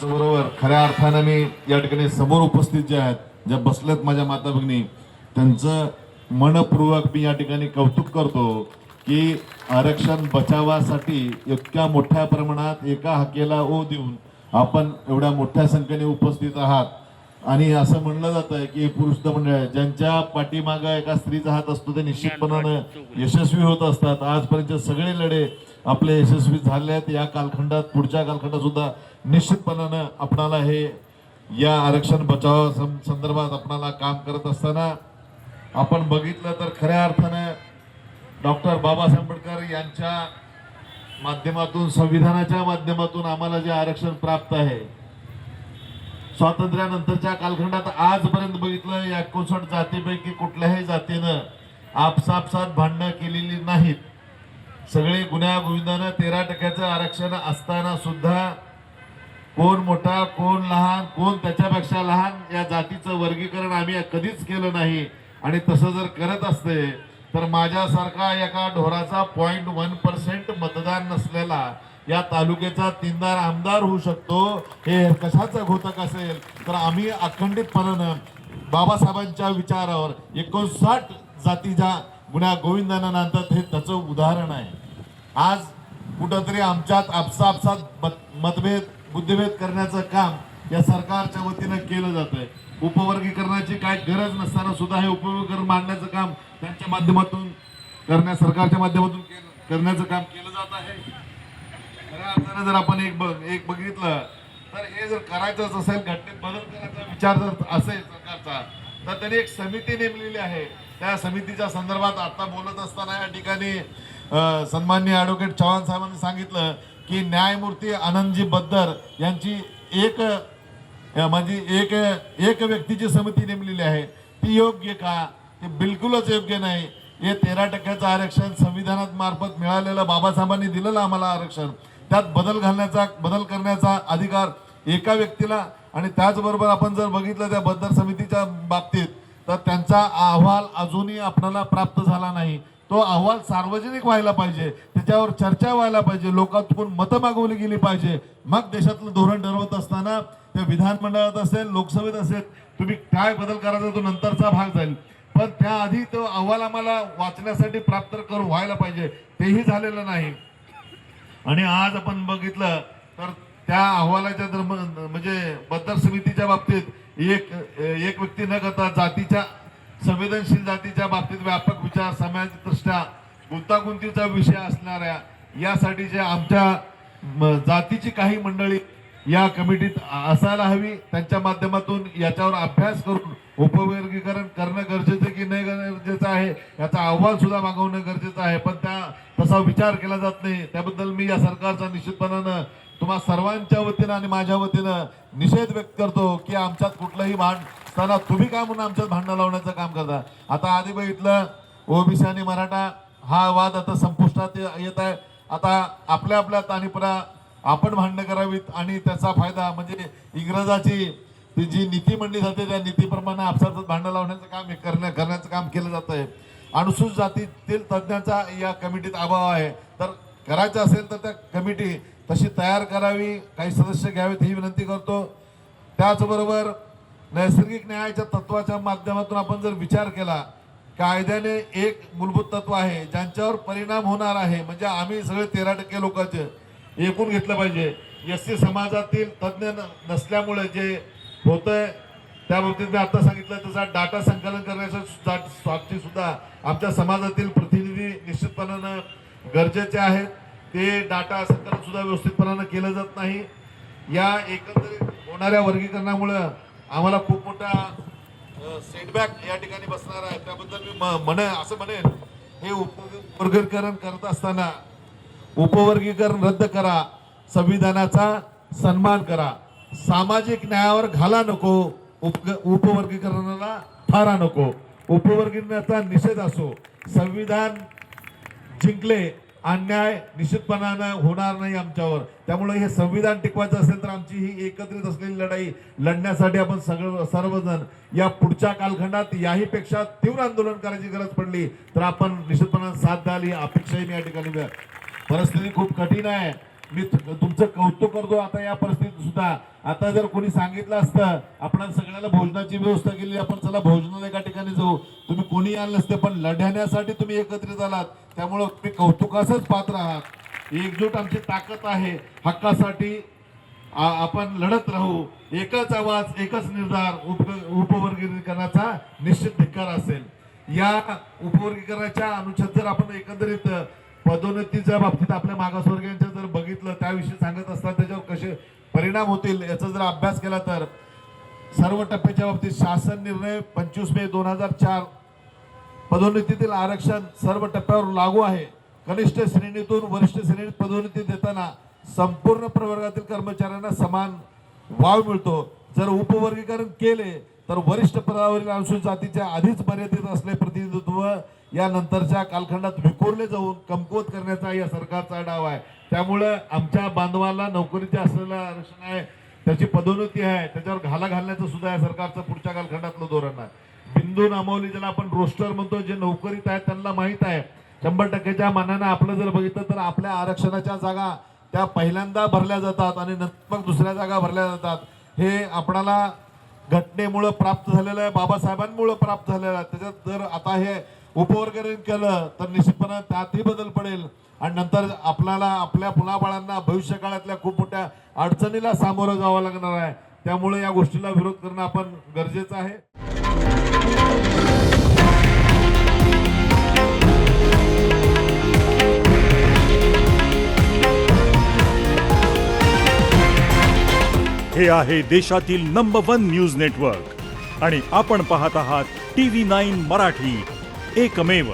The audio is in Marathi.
त्याचबरोबर खऱ्या अर्थाने मी या ठिकाणी समोर उपस्थित जे आहेत, ज्या बसलेत माझ्या माता भगिनी, त्यांचं मनपूर्वक मी या ठिकाणी कौतुक करतो की आरक्षण बचावासाठी इतक्या मोठ्या प्रमाणात एका हाकेला ओ देऊन आपण एवढ्या मोठ्या संख्येने उपस्थित आहात. आणि असं म्हणलं जातं की पुरुष मंडळ ज्यांच्या पाठीमागं एका स्त्रीचा हात असतो ते निश्चितपणानं यशस्वी होत असतात. आजपर्यंत सगळे लढे आपले यशस्वी झाले आहेत. या कालखंडात पुढच्या कालखंडात सुद्धा निश्चितपणानं आपणाला हे या आरक्षण बचाव संदर्भात आपणाला काम करत असताना आपण बघितलं तर खऱ्या अर्थानं डॉक्टर बाबासाहेब आंबेडकर यांच्या माध्यमातून, संविधानाच्या माध्यमातून आम्हाला जे आरक्षण प्राप्त आहे, स्वातंत्र्यानंतरच्या कालखंडात आजपर्यंत बघितलं या 59 जातीपैकी कुठल्याही जातीनं आपसापसात भांडणं केलेली नाहीत. सगळे गुण्यागोविंदानं 13% आरक्षण असताना सुद्धा कोण मोठा, कोण लहान, कोण त्याच्यापेक्षा लहान या जातीचं वर्गीकरण आम्ही कधीच केलं नाही. आणि तसं जर करत असते तर माझ्यासारखा एका ढोराचा 0.1% मतदान नसलेला या तालुक्याचा 3दार आमदार होऊ शकतो. हे कशाचं घोतक असेल तर आम्ही अखंडितपणानं बाबासाहेबांच्या विचारावर 59 जातीच्या गुण्या गोविंदानं नांदतात, हे त्याचं उदाहरण आहे. आज कुठंतरी आमच्यात आपसात मतभेद, बुद्धिभेद करण्याचं काम या सरकारच्या वतीनं केलं जातंय. उपवर्गीकरणाची काय गरज नसताना सुद्धा हे उपवर्गीकरण मांडण्याचं काम त्यांच्या माध्यमातून सरकारच्या माध्यमातून करण्याचं काम केलं जात आहे. खऱ्या अर्थानं जर आपण एक बघितलं तर हे जर करायचंच असेल, घटनेत बदल करायचा विचार जर असेल सरकारचा, तर त्यांनी एक समिती नेमलेली आहे. त्या समितीच्या संदर्भात आता बोलत असताना या ठिकाणी सन्माननीय ॲडव्होकेट चव्हाण साहेबांनी सांगितलं की न्यायमूर्ती आनंदजी बद्दर यांची एक व्यक्तीची समिती नेमलेली आहे. ती योग्य का? ते बिलकुलच योग्य नाही. हे 13% आरक्षण संविधानात मार्फत मिळालेलं, बाबासाहेबांनी दिलेलं आम्हाला आरक्षण, त्यात बदल करण्याचा अधिकार एका व्यक्तीला. आणि त्याचबरोबर आपण जर बघितलं त्या बद्दर समितीच्या बाबतीत तर त्यांचा अहवाल अजूनही आपल्याला प्राप्त झाला नाही. तो अहवाल सार्वजनिक व्हायला पाहिजे, त्याच्यावर चर्चा व्हायला पाहिजे, लोकांतून मतं मागवली गेली पाहिजे. मग देशातलं धोरण ठरवत असताना ते विधानमंडळात असेल, लोकसभेत असेल, तुम्ही काय बदल करायचा तो नंतरचा भाग जाईल. पण त्याआधी तो अहवाल आम्हाला वाचण्यासाठी प्राप्त करून व्हायला पाहिजे, तेही झालेलं नाही. आणि आज आपण बघितलं तर त्या अहवालाच्या म्हणजे बद्दर समितीच्या बाबतीत एक व्यक्ती न करता जातीच्या, संवेदनशील जातीच्या बाबतीत व्यापक विचार, सामाजिक दृष्ट्या गुंतागुंतीचा विषय असणाऱ्या यासाठीचे आमच्या जातीची काही मंडळी या कमिटीत असायला हवी. त्यांच्या माध्यमातून याच्यावर अभ्यास करून उपवर्गीकरण करणं गरजेचं की नाही गरजेचं आहे याचा अहवाल सुद्धा मागवणं गरजेचं आहे. पण तसा विचार केला जात नाही. त्याबद्दल मी या सरकारचा निश्चितपणानं तुम्हा सर्वांच्या वतीनं आणि माझ्या वतीनं निषेध व्यक्त करतो की आमच्यात कुठलंही भांडण तुम्ही काय म्हणून आमच्यात भांडणं लावण्याचं काम करता. आता आधी बघितलं ओबीसी आणि मराठा हा वाद आता संपुष्टात येत आहे. आता आपल्या ताणीपणा आपण भांडणं करावीत आणि त्याचा फायदा म्हणजे इंग्रजाची जी नीती म्हणली जाते त्या नीतीप्रमाणे आपसात भांडणं लावण्याचं काम करण्याचं काम केलं जात आहे. अनुसूचित जातीतील तज्ज्ञांचा या कमिटीत अभाव आहे. तर करायचं असेल तर त्या कमिटी तशी तयार करावी, काही सदस्य घ्यावेत ही विनंती करतो. त्याचबरोबर नैसर्गिक न्यायाच्या तत्वाच्या माध्यमातून आपण जर विचार केला, कायद्याने एक मूलभूत तत्व आहे ज्यांच्यावर परिणाम होणार आहे, म्हणजे आम्ही सगळे 13% लोकांचे एकूण घेतलं पाहिजे. एससी समाजातील तज्ज्ञ नसल्यामुळे जे होतंय त्या बाबतीत मी आता सांगितलं तसा डाटा संकलन करण्यासाठी सुद्धा आमच्या समाजातील प्रतिनिधी निश्चितपणानं गरजेचे आहेत. ते डाटा संकलन सुद्धा व्यवस्थितपणानं केलं जात नाही. या एकंदरीत होणाऱ्या वर्गीकरणामुळं आम्हाला खूप मोठा सेटबॅक या ठिकाणी बसणार आहे. त्याबद्दल मी म्हणेन हे उपवर्गीकरण करत असताना उपवर्गीकरण रद्द करा, संविधानाचा सन्मान करा, सामाजिक न्यायावर घाला नको, उपवर्गीकरणाला थारा नको. उपवर्गीकरणाचा निषेध असो. संविधान जिंकले, अन्याय निश्चितपणानं होणार नाही आमच्यावर. त्यामुळे हे संविधान टिकवायचं असेल तर आमची ही एकत्रित असलेली लढाई लढण्यासाठी आपण सर्वजण या पुढच्या कालखंडात याहीपेक्षा तीव्र आंदोलन करायची गरज पडली तर आपण निश्चितपणानं साथ द्याल ही अपेक्षाही मी या ठिकाणी. परिस्थिती खूप कठीण आहे. मी तुमचं कौतुक करतो आता या परिस्थितीत सुद्धा आता जर कोणी सांगितलं असतं आपण सगळ्याला भोजनाची व्यवस्था केली, आपण चला भोजनाला एका ठिकाणी जाऊ, तुम्ही कोणी आलं नसते, पण लढण्यासाठी तुम्ही एकत्रित आलात, त्यामुळं तुम्ही कौतुकासच पात्र आहात। एकजूट आमची ताकद आहे, हक्कासाठी आपण लढत राहू, एकच आवाज एकच निर्धार उपवर्गीकरणाचा निश्चित धिक्कार असेल। या उपवर्गीकरणाच्या अनुच्छेद जर आपण एकंदरीत पदोन्नतीच्या बाबतीत आपल्या मागासवर्गीयांच्या जर बघितलं, त्याविषयी सांगत असतात, त्याच्यावर कसे परिणाम होतील याचा जर अभ्यास केला तर सर्व टप्प्याच्या बाबतीत शासन निर्णय 25 मे 2004 पदोन्नतीतील आरक्षण सर्व टप्प्यावर लागू आहे। कनिष्ठ श्रेणीतून वरिष्ठ श्रेणीत पदोन्नती देताना संपूर्ण प्रवर्गातील कर्मचाऱ्यांना समान वाव मिळतो। जर उपवर्गीकरण केले तर वरिष्ठ पदावरील अनुसूचित जातीच्या आधीच मर्यादित असलेले प्रतिनिधित्व या नंतरच्या कालखंडात विखुरले जाऊन कमकुवत करण्याचा या सरकारचा डाव आहे। त्यामुळे आमच्या बांधवाला नोकरीचे असलेलं आरक्षण आहे, त्याची पदोन्नती आहे, त्याच्यावर घाला घालण्याचं सुद्धा या सरकारचं पुढच्या कालखंडातलं धोरण आहे। बिंदू नामावली ज्याला आपण रोस्टर म्हणतो, जे नोकरीत आहेत त्यांना माहित आहे 100% मानानं आपलं जर बघितलं तर आपल्या आरक्षणाच्या जागा त्या पहिल्यांदा भरल्या जातात आणि नंतर मग दुसऱ्या जागा भरल्या जातात। हे आपणाला घटनेमुळे प्राप्त झालेलं आहे, बाबासाहेबांमुळे प्राप्त झालेलं आहे। त्याच्यात जर आता हे उपवर्गीकरण केलं तर निश्चितपणे त्यातही बदल पडेल आणि नंतर आपल्याला आपल्या मुलाबाळांना भविष्य काळातल्या खूप मोठ्या अडचणीला सामोरं जावं लागणार आहे। त्यामुळे या गोष्टीला विरोध करणं आपण गरजेचं आहे। हे आहे देशातील नंबर 1 न्यूज नेटवर्क आणि आपण पाहत आहात TV9 मराठी, एकमेव।